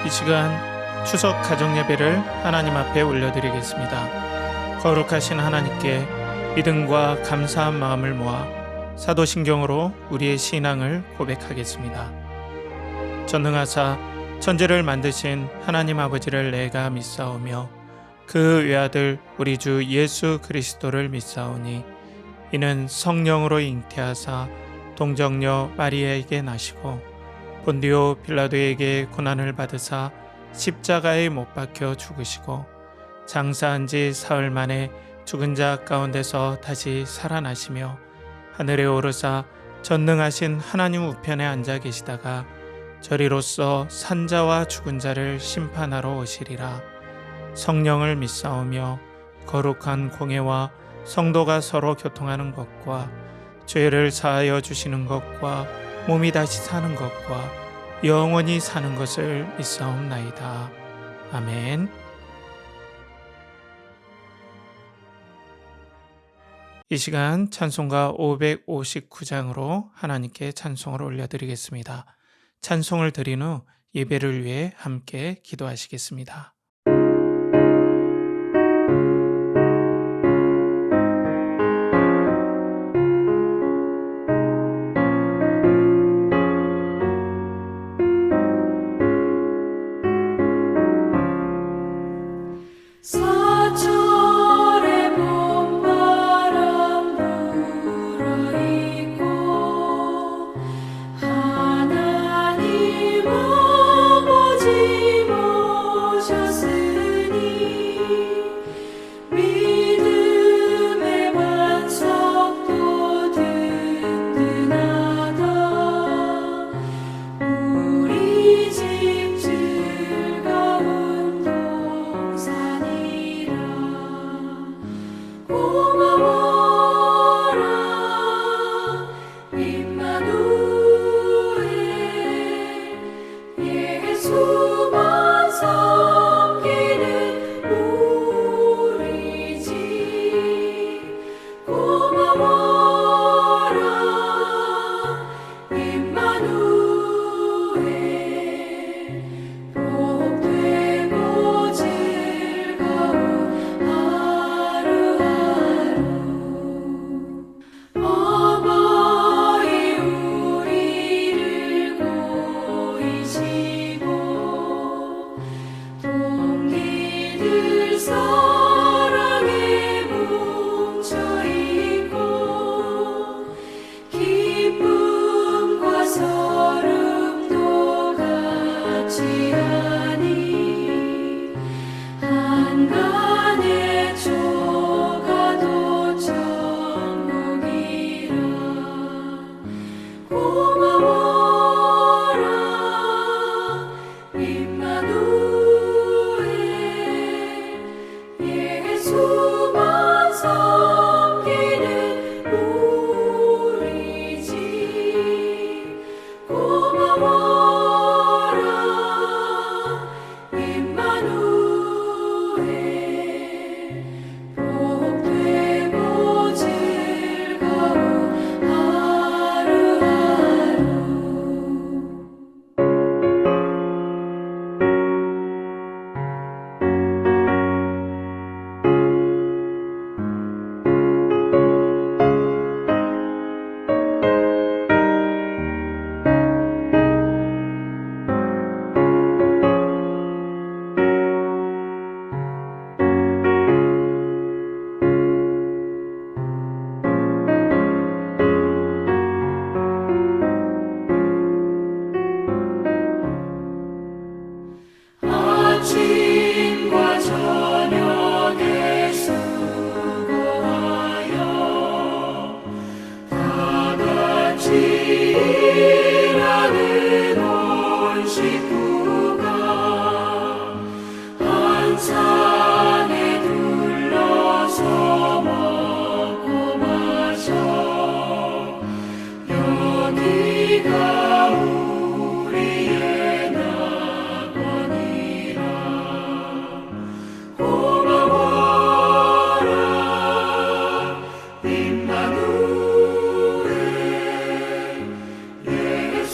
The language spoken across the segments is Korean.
이 시간 추석 가정예배를 하나님 앞에 올려드리겠습니다. 거룩하신 하나님께 믿음과 감사한 마음을 모아 사도신경으로 우리의 신앙을 고백하겠습니다. 전능하사 천지를 만드신 하나님 아버지를 내가 믿사오며 그 외아들 우리 주 예수 그리스도를 믿사오니 이는 성령으로 잉태하사 동정녀 마리아에게 나시고 본디오 빌라도에게 고난을 받으사 십자가에 못 박혀 죽으시고 장사한 지 사흘 만에 죽은 자 가운데서 다시 살아나시며 하늘에 오르사 전능하신 하나님 우편에 앉아 계시다가 저리로서 산자와 죽은 자를 심판하러 오시리라. 성령을 믿사오며 거룩한 공회와 성도가 서로 교통하는 것과 죄를 사하여 주시는 것과 몸이 다시 사는 것과 영원히 사는 것을 믿사옵나이다. 아멘. 이 시간 찬송가 559장으로 하나님께 찬송을 올려드리겠습니다. 찬송을 드린 후 예배를 위해 함께 기도하시겠습니다.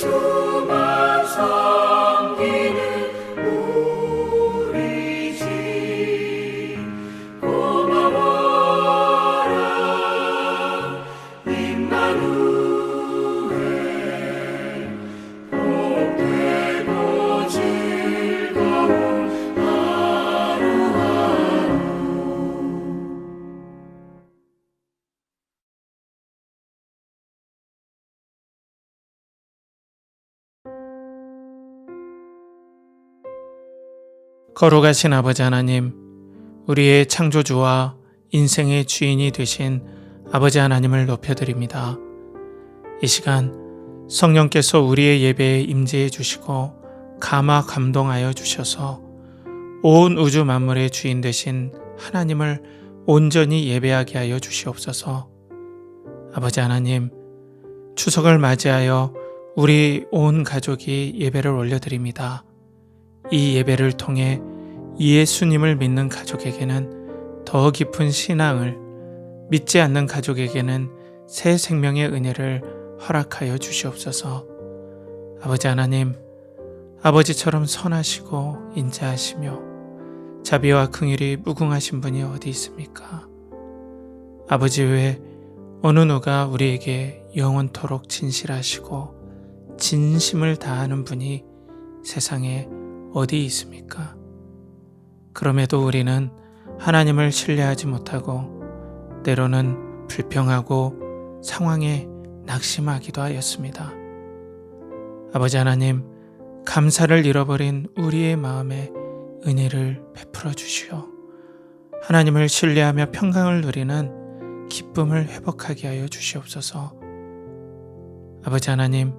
예수만 섬기 거룩하신 아버지 하나님, 우리의 창조주와 인생의 주인이 되신 아버지 하나님을 높여드립니다. 이 시간 성령께서 우리의 예배에 임재해 주시고 감화 감동하여 주셔서 온 우주 만물의 주인 되신 하나님을 온전히 예배하게 하여 주시옵소서. 아버지 하나님, 추석을 맞이하여 우리 온 가족이 예배를 올려드립니다. 이 예배를 통해 예수님을 믿는 가족에게는 더 깊은 신앙을, 믿지 않는 가족에게는 새 생명의 은혜를 허락하여 주시옵소서. 아버지 하나님, 아버지처럼 선하시고 인자하시며 자비와 긍휼이 무궁하신 분이 어디 있습니까? 아버지 외에 어느 누가 우리에게 영원토록 진실하시고 진심을 다하는 분이 세상에 어디 있습니까? 그럼에도 우리는 하나님을 신뢰하지 못하고 때로는 불평하고 상황에 낙심하기도 하였습니다. 아버지 하나님, 감사를 잃어버린 우리의 마음에 은혜를 베풀어 주시오. 하나님을 신뢰하며 평강을 누리는 기쁨을 회복하게 하여 주시옵소서. 아버지 하나님,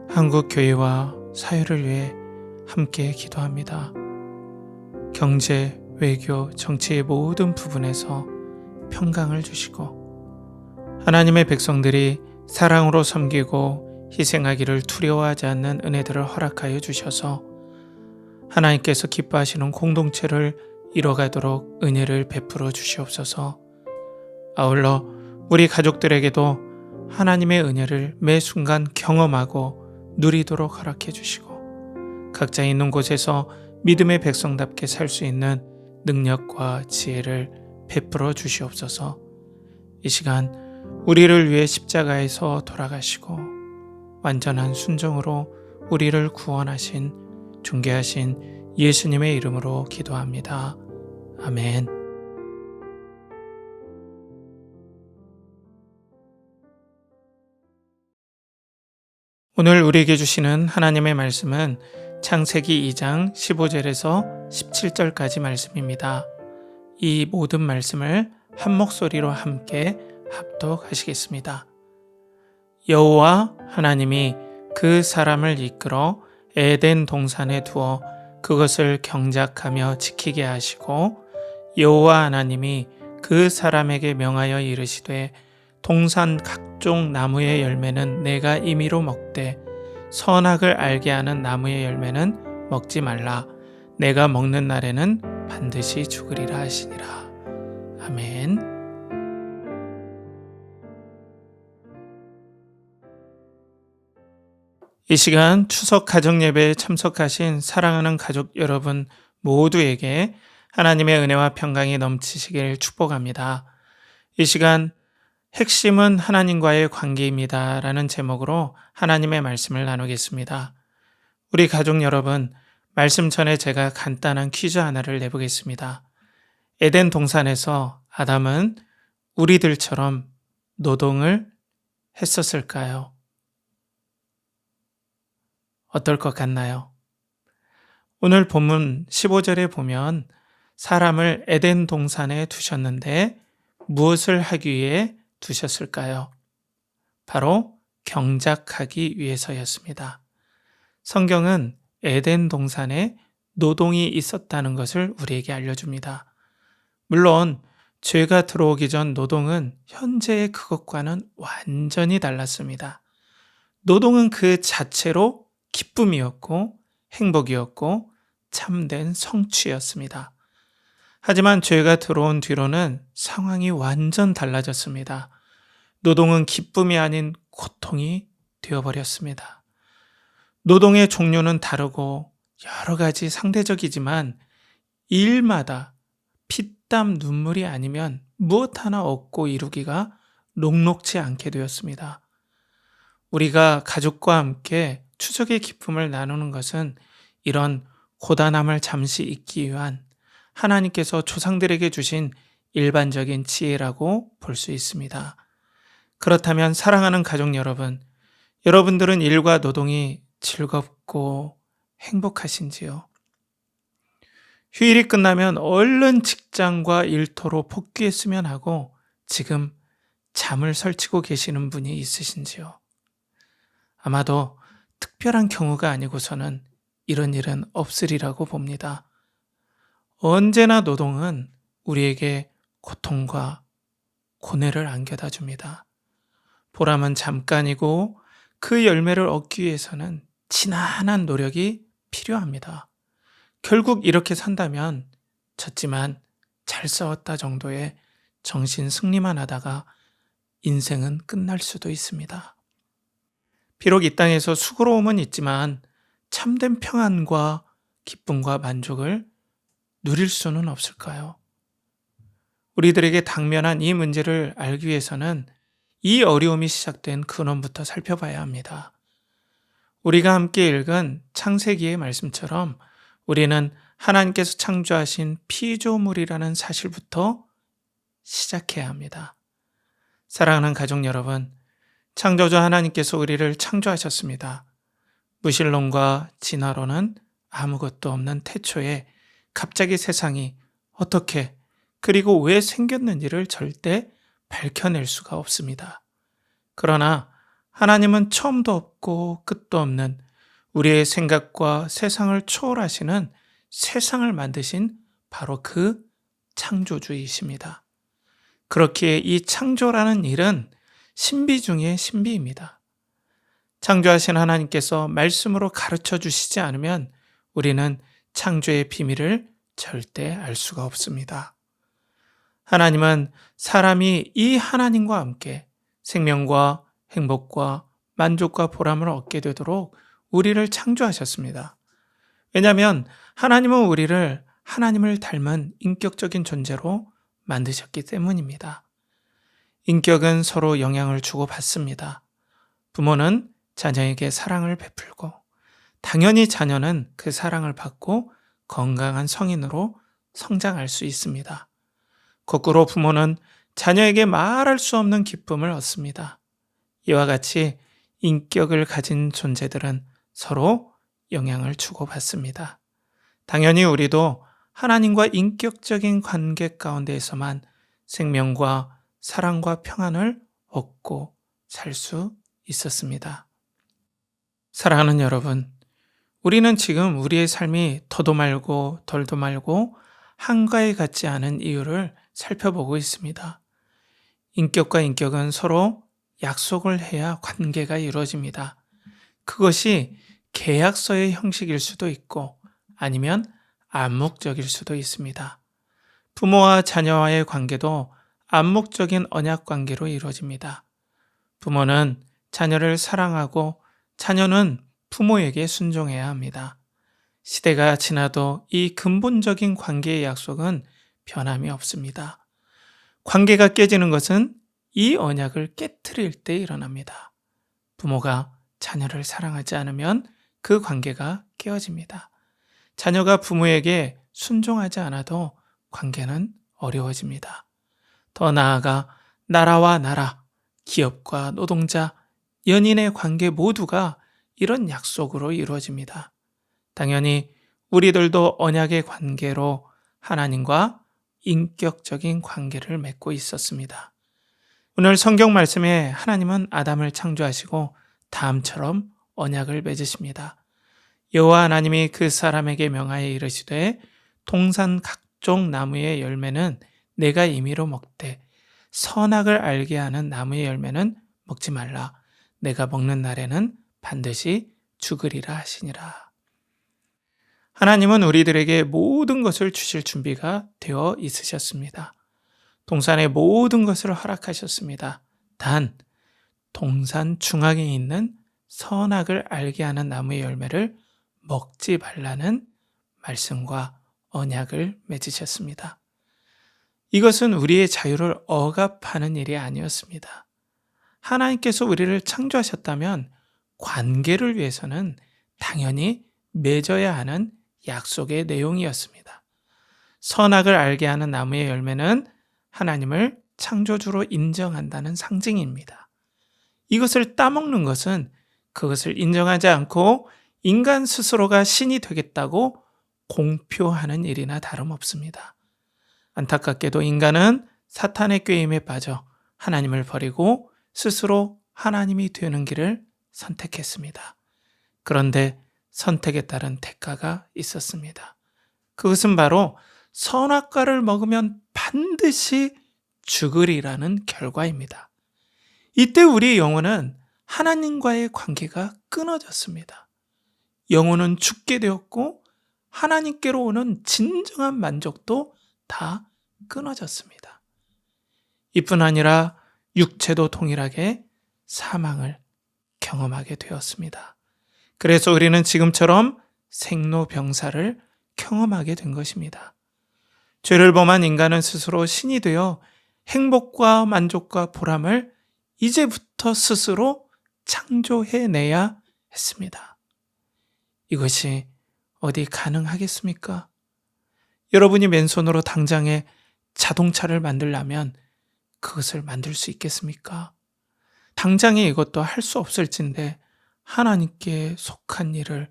한국 교회와 사회를 위해 함께 기도합니다. 경제, 외교, 정치의 모든 부분에서 평강을 주시고 하나님의 백성들이 사랑으로 섬기고 희생하기를 두려워하지 않는 은혜들을 허락하여 주셔서 하나님께서 기뻐하시는 공동체를 이뤄가도록 은혜를 베풀어 주시옵소서. 아울러 우리 가족들에게도 하나님의 은혜를 매 순간 경험하고 누리도록 허락해 주시고 각자 있는 곳에서 믿음의 백성답게 살 수 있는 능력과 지혜를 베풀어 주시옵소서. 이 시간 우리를 위해 십자가에서 돌아가시고 완전한 순종으로 우리를 구원하신 존귀하신 예수님의 이름으로 기도합니다. 아멘. 오늘 우리에게 주시는 하나님의 말씀은 창세기 2장 15절에서 17절까지 말씀입니다. 이 모든 말씀을 한 목소리로 함께 합독하시겠습니다. 여호와 하나님이 그 사람을 이끌어 에덴 동산에 두어 그것을 경작하며 지키게 하시고 여호와 하나님이 그 사람에게 명하여 이르시되 동산 각종 나무의 열매는 내가 임의로 먹되 선악을 알게 하는 나무의 열매는 먹지 말라. 내가 먹는 날에는 반드시 죽으리라 하시니라. 아멘. 이 시간 추석 가정예배에 참석하신 사랑하는 가족 여러분 모두에게 하나님의 은혜와 평강이 넘치시길 축복합니다. 이 시간 핵심은 하나님과의 관계입니다 라는 제목으로 하나님의 말씀을 나누겠습니다. 우리 가족 여러분, 말씀 전에 제가 간단한 퀴즈 하나를 내보겠습니다. 에덴 동산에서 아담은 우리들처럼 노동을 했었을까요? 어떨 것 같나요? 오늘 본문 15절에 보면 사람을 에덴 동산에 두셨는데 무엇을 하기 위해 두셨을까요? 바로 경작하기 위해서였습니다. 성경은 에덴 동산에 노동이 있었다는 것을 우리에게 알려줍니다. 물론 죄가 들어오기 전 노동은 현재의 그것과는 완전히 달랐습니다. 노동은 그 자체로 기쁨이었고 행복이었고 참된 성취였습니다. 하지만 죄가 들어온 뒤로는 상황이 완전 달라졌습니다. 노동은 기쁨이 아닌 고통이 되어버렸습니다. 노동의 종류는 다르고 여러 가지 상대적이지만 일마다 피땀 눈물이 아니면 무엇 하나 얻고 이루기가 녹록지 않게 되었습니다. 우리가 가족과 함께 추석의 기쁨을 나누는 것은 이런 고단함을 잠시 잊기 위한 하나님께서 조상들에게 주신 일반적인 지혜라고 볼 수 있습니다. 그렇다면 사랑하는 가족 여러분, 여러분들은 일과 노동이 즐겁고 행복하신지요? 휴일이 끝나면 얼른 직장과 일터로 복귀했으면 하고 지금 잠을 설치고 계시는 분이 있으신지요? 아마도 특별한 경우가 아니고서는 이런 일은 없으리라고 봅니다. 언제나 노동은 우리에게 고통과 고뇌를 안겨다 줍니다. 보람은 잠깐이고 그 열매를 얻기 위해서는 지난한 노력이 필요합니다. 결국 이렇게 산다면 졌지만 잘 싸웠다 정도의 정신 승리만 하다가 인생은 끝날 수도 있습니다. 비록 이 땅에서 수고로움은 있지만 참된 평안과 기쁨과 만족을 누릴 수는 없을까요? 우리들에게 당면한 이 문제를 알기 위해서는 이 어려움이 시작된 근원부터 살펴봐야 합니다. 우리가 함께 읽은 창세기의 말씀처럼 우리는 하나님께서 창조하신 피조물이라는 사실부터 시작해야 합니다. 사랑하는 가족 여러분, 창조주 하나님께서 우리를 창조하셨습니다. 무신론과 진화론은 아무것도 없는 태초에 갑자기 세상이 어떻게 그리고 왜 생겼는지를 절대 밝혀낼 수가 없습니다. 그러나 하나님은 처음도 없고 끝도 없는 우리의 생각과 세상을 초월하시는 세상을 만드신 바로 그 창조주이십니다. 그렇기에 이 창조라는 일은 신비 중의 신비입니다. 창조하신 하나님께서 말씀으로 가르쳐 주시지 않으면 우리는 창조의 비밀을 절대 알 수가 없습니다. 하나님은 사람이 이 하나님과 함께 생명과 행복과 만족과 보람을 얻게 되도록 우리를 창조하셨습니다. 왜냐하면 하나님은 우리를 하나님을 닮은 인격적인 존재로 만드셨기 때문입니다. 인격은 서로 영향을 주고받습니다. 부모는 자녀에게 사랑을 베풀고 당연히 자녀는 그 사랑을 받고 건강한 성인으로 성장할 수 있습니다. 거꾸로 부모는 자녀에게 말할 수 없는 기쁨을 얻습니다. 이와 같이 인격을 가진 존재들은 서로 영향을 주고받습니다. 당연히 우리도 하나님과 인격적인 관계 가운데에서만 생명과 사랑과 평안을 얻고 살 수 있었습니다. 사랑하는 여러분, 우리는 지금 우리의 삶이 더도 말고 덜도 말고 한가해 같지 않은 이유를 살펴보고 있습니다. 인격과 인격은 서로 약속을 해야 관계가 이루어집니다. 그것이 계약서의 형식일 수도 있고 아니면 암묵적일 수도 있습니다. 부모와 자녀와의 관계도 암묵적인 언약 관계로 이루어집니다. 부모는 자녀를 사랑하고 자녀는 부모에게 순종해야 합니다. 시대가 지나도 이 근본적인 관계의 약속은 변함이 없습니다. 관계가 깨지는 것은 이 언약을 깨트릴 때 일어납니다. 부모가 자녀를 사랑하지 않으면 그 관계가 깨어집니다. 자녀가 부모에게 순종하지 않아도 관계는 어려워집니다. 더 나아가 나라와 나라, 기업과 노동자, 연인의 관계 모두가 이런 약속으로 이루어집니다. 당연히 우리들도 언약의 관계로 하나님과 인격적인 관계를 맺고 있었습니다. 오늘 성경 말씀에 하나님은 아담을 창조하시고 다음처럼 언약을 맺으십니다. 여호와 하나님이 그 사람에게 명하여 이르시되 동산 각종 나무의 열매는 내가 임의로 먹되 선악을 알게 하는 나무의 열매는 먹지 말라. 내가 먹는 날에는 반드시 죽으리라 하시니라. 하나님은 우리들에게 모든 것을 주실 준비가 되어 있으셨습니다. 동산의 모든 것을 허락하셨습니다. 단 동산 중앙에 있는 선악을 알게 하는 나무의 열매를 먹지 말라는 말씀과 언약을 맺으셨습니다. 이것은 우리의 자유를 억압하는 일이 아니었습니다. 하나님께서 우리를 창조하셨다면 관계를 위해서는 당연히 맺어야 하는 약속의 내용이었습니다. 선악을 알게 하는 나무의 열매는 하나님을 창조주로 인정한다는 상징입니다. 이것을 따먹는 것은 그것을 인정하지 않고 인간 스스로가 신이 되겠다고 공표하는 일이나 다름없습니다. 안타깝게도 인간은 사탄의 꾀임에 빠져 하나님을 버리고 스스로 하나님이 되는 길을 선택했습니다. 그런데 선택에 따른 대가가 있었습니다. 그것은 바로 선악과를 먹으면 반드시 죽으리라는 결과입니다. 이때 우리의 영혼은 하나님과의 관계가 끊어졌습니다. 영혼은 죽게 되었고 하나님께로 오는 진정한 만족도 다 끊어졌습니다. 이뿐 아니라 육체도 동일하게 사망을 경험하게 되었습니다. 그래서 우리는 지금처럼 생로병사를 경험하게 된 것입니다. 죄를 범한 인간은 스스로 신이 되어 행복과 만족과 보람을 이제부터 스스로 창조해내야 했습니다. 이것이 어디 가능하겠습니까? 여러분이 맨손으로 당장에 자동차를 만들려면 그것을 만들 수 있겠습니까? 당장에 이것도 할 수 없을진데 하나님께 속한 일을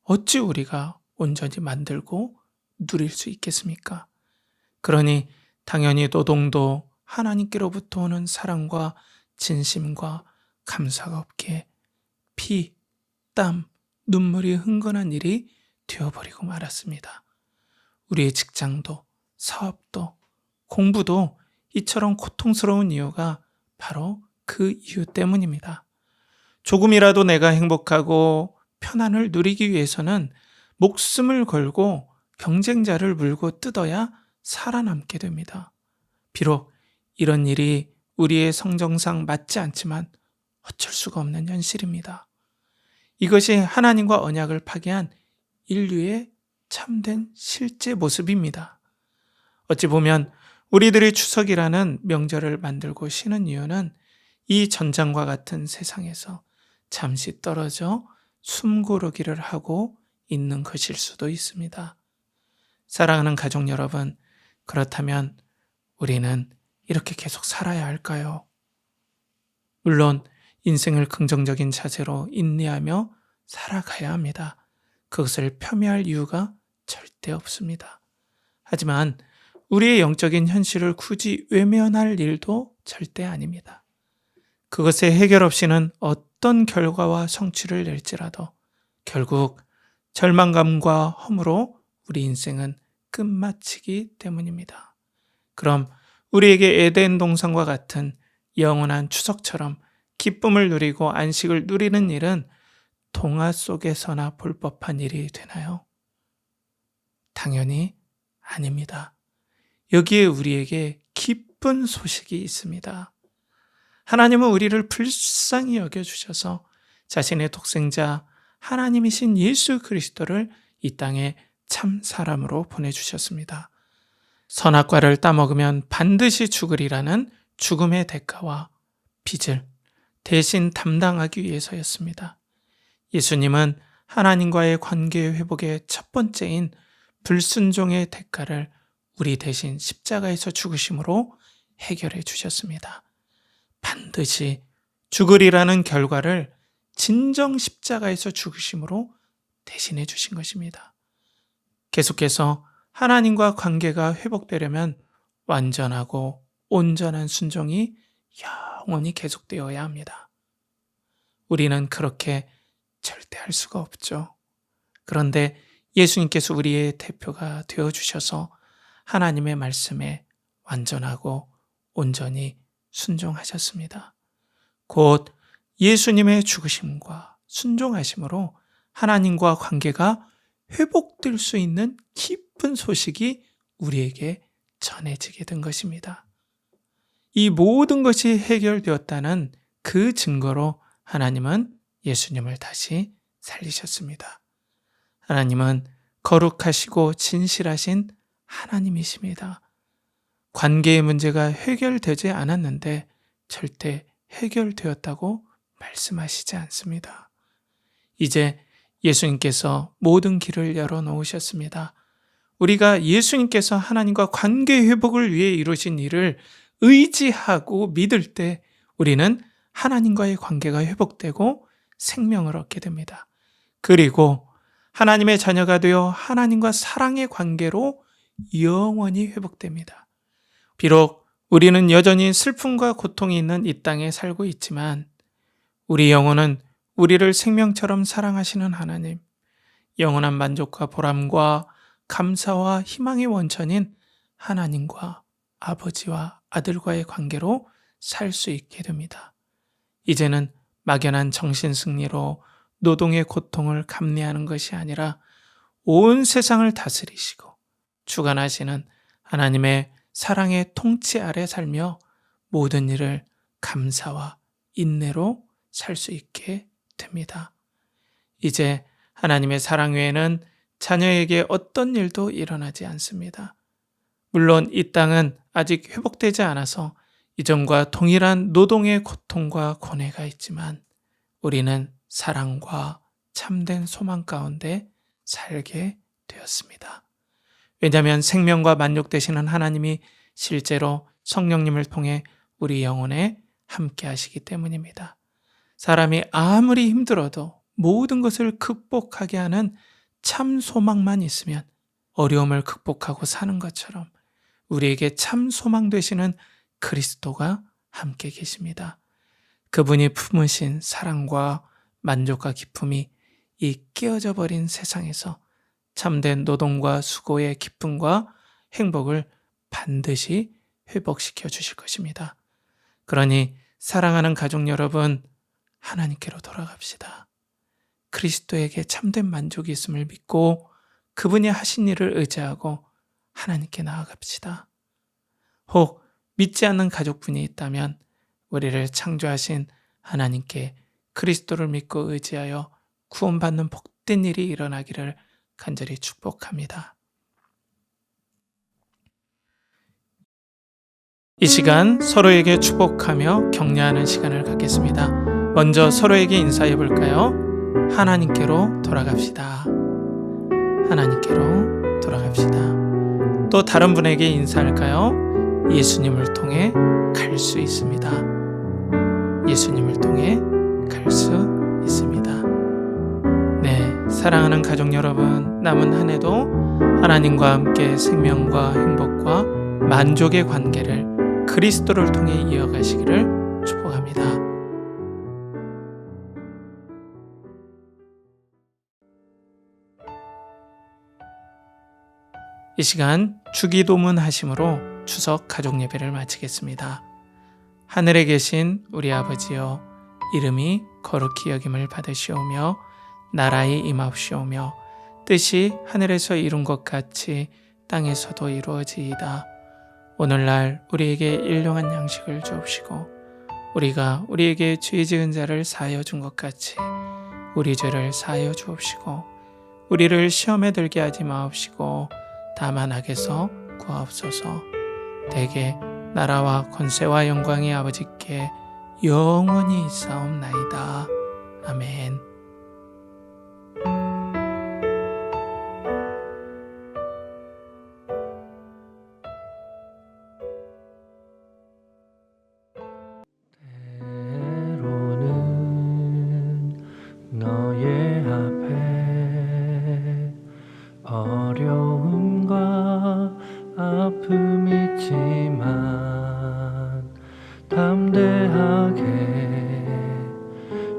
어찌 우리가 온전히 만들고 누릴 수 있겠습니까? 그러니 당연히 노동도 하나님께로부터 오는 사랑과 진심과 감사가 없기에 피, 땀, 눈물이 흥건한 일이 되어버리고 말았습니다. 우리의 직장도, 사업도, 공부도 이처럼 고통스러운 이유가 바로 그 이유 때문입니다. 조금이라도 내가 행복하고 편안을 누리기 위해서는 목숨을 걸고 경쟁자를 물고 뜯어야 살아남게 됩니다. 비록 이런 일이 우리의 성정상 맞지 않지만 어쩔 수가 없는 현실입니다. 이것이 하나님과 언약을 파괴한 인류의 참된 실제 모습입니다. 어찌 보면 우리들이 추석이라는 명절을 만들고 쉬는 이유는 이 전장과 같은 세상에서 잠시 떨어져 숨고르기를 하고 있는 것일 수도 있습니다. 사랑하는 가족 여러분, 그렇다면 우리는 이렇게 계속 살아야 할까요? 물론 인생을 긍정적인 자세로 인내하며 살아가야 합니다. 그것을 폄훼할 이유가 절대 없습니다. 하지만 우리의 영적인 현실을 굳이 외면할 일도 절대 아닙니다. 그것의 해결 없이는 어떤 결과와 성취를 낼지라도 결국 절망감과 허무로 우리 인생은 끝마치기 때문입니다. 그럼 우리에게 에덴 동산과 같은 영원한 추석처럼 기쁨을 누리고 안식을 누리는 일은 동화 속에서나 볼 법한 일이 되나요? 당연히 아닙니다. 여기에 우리에게 기쁜 소식이 있습니다. 하나님은 우리를 불쌍히 여겨주셔서 자신의 독생자 하나님이신 예수 그리스도를 이 땅에 참 사람으로 보내주셨습니다. 선악과를 따먹으면 반드시 죽으리라는 죽음의 대가와 빚을 대신 담당하기 위해서였습니다. 예수님은 하나님과의 관계 회복의 첫 번째인 불순종의 대가를 우리 대신 십자가에서 죽으심으로 해결해 주셨습니다. 반드시 죽으리라는 결과를 진정 십자가에서 죽으심으로 대신해 주신 것입니다. 계속해서 하나님과 관계가 회복되려면 완전하고 온전한 순종이 영원히 계속되어야 합니다. 우리는 그렇게 절대 할 수가 없죠. 그런데 예수님께서 우리의 대표가 되어주셔서 하나님의 말씀에 완전하고 온전히 순종하셨습니다. 곧 예수님의 죽으심과 순종하심으로 하나님과 관계가 회복될 수 있는 기쁜 소식이 우리에게 전해지게 된 것입니다. 이 모든 것이 해결되었다는 그 증거로 하나님은 예수님을 다시 살리셨습니다. 하나님은 거룩하시고 진실하신 하나님이십니다. 관계의 문제가 해결되지 않았는데 절대 해결되었다고 말씀하시지 않습니다. 이제 예수님께서 모든 길을 열어놓으셨습니다. 우리가 예수님께서 하나님과 관계 회복을 위해 이루신 일을 의지하고 믿을 때 우리는 하나님과의 관계가 회복되고 생명을 얻게 됩니다. 그리고 하나님의 자녀가 되어 하나님과 사랑의 관계로 영원히 회복됩니다. 비록 우리는 여전히 슬픔과 고통이 있는 이 땅에 살고 있지만 우리 영혼은 우리를 생명처럼 사랑하시는 하나님, 영원한 만족과 보람과 감사와 희망의 원천인 하나님과 아버지와 아들과의 관계로 살 수 있게 됩니다. 이제는 막연한 정신승리로 노동의 고통을 감내하는 것이 아니라 온 세상을 다스리시고 주관하시는 하나님의 사랑의 통치 아래 살며 모든 일을 감사와 인내로 살 수 있게 됩니다. 이제 하나님의 사랑 외에는 자녀에게 어떤 일도 일어나지 않습니다. 물론 이 땅은 아직 회복되지 않아서 이전과 동일한 노동의 고통과 고뇌가 있지만 우리는 사랑과 참된 소망 가운데 살게 되었습니다. 왜냐하면 생명과 만족 되시는 하나님이 실제로 성령님을 통해 우리 영혼에 함께 하시기 때문입니다. 사람이 아무리 힘들어도 모든 것을 극복하게 하는 참 소망만 있으면 어려움을 극복하고 사는 것처럼 우리에게 참 소망 되시는 그리스도가 함께 계십니다. 그분이 품으신 사랑과 만족과 기쁨이 이 깨어져 버린 세상에서 참된 노동과 수고의 기쁨과 행복을 반드시 회복시켜 주실 것입니다. 그러니 사랑하는 가족 여러분, 하나님께로 돌아갑시다. 그리스도에게 참된 만족이 있음을 믿고 그분이 하신 일을 의지하고 하나님께 나아갑시다. 혹 믿지 않는 가족분이 있다면 우리를 창조하신 하나님께 그리스도를 믿고 의지하여 구원받는 복된 일이 일어나기를 간절히 축복합니다. 이 시간 서로에게 축복하며 격려하는 시간을 갖겠습니다. 먼저 서로에게 인사해 볼까요? 하나님께로 돌아갑시다. 하나님께로 돌아갑시다. 또 다른 분에게 인사할까요? 예수님을 통해 갈 수 있습니다. 예수님을 통해 갈 수 있습니다. 네, 사랑하는 가족 여러분, 남은 한 해도 하나님과 함께 생명과 행복과 만족의 관계를 그리스도를 통해 이어가시기를 축복합니다. 이 시간 주기도문 하심으로 추석 가족 예배를 마치겠습니다. 하늘에 계신 우리 아버지여, 이름이 거룩히 여김을 받으시오며 나라의 임하옵시오며 뜻이 하늘에서 이룬 것 같이 땅에서도 이루어지이다. 오늘날 우리에게 일용할 양식을 주옵시고 우리가 우리에게 죄 지은 자를 사하여 준 것 같이 우리 죄를 사하여 주옵시고 우리를 시험에 들게 하지 마옵시고 다만 악에서 구하옵소서. 대개 나라와 권세와 영광이 아버지께 영원히 있사옵나이다. 아멘. 때로는 너의 앞에 어려움과 아픔이 있지만 담대하게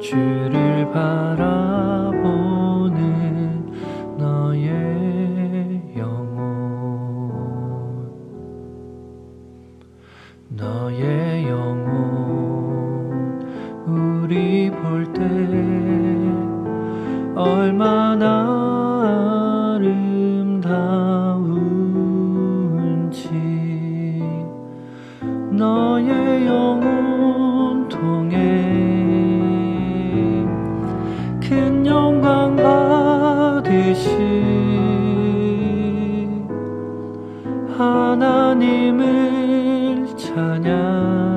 주를 바라보는 너의 영혼, 너의 영혼 우리 볼 때 얼마나 아름다운지 너의 영혼 통해 큰 영광 받으시 하나님을 찬양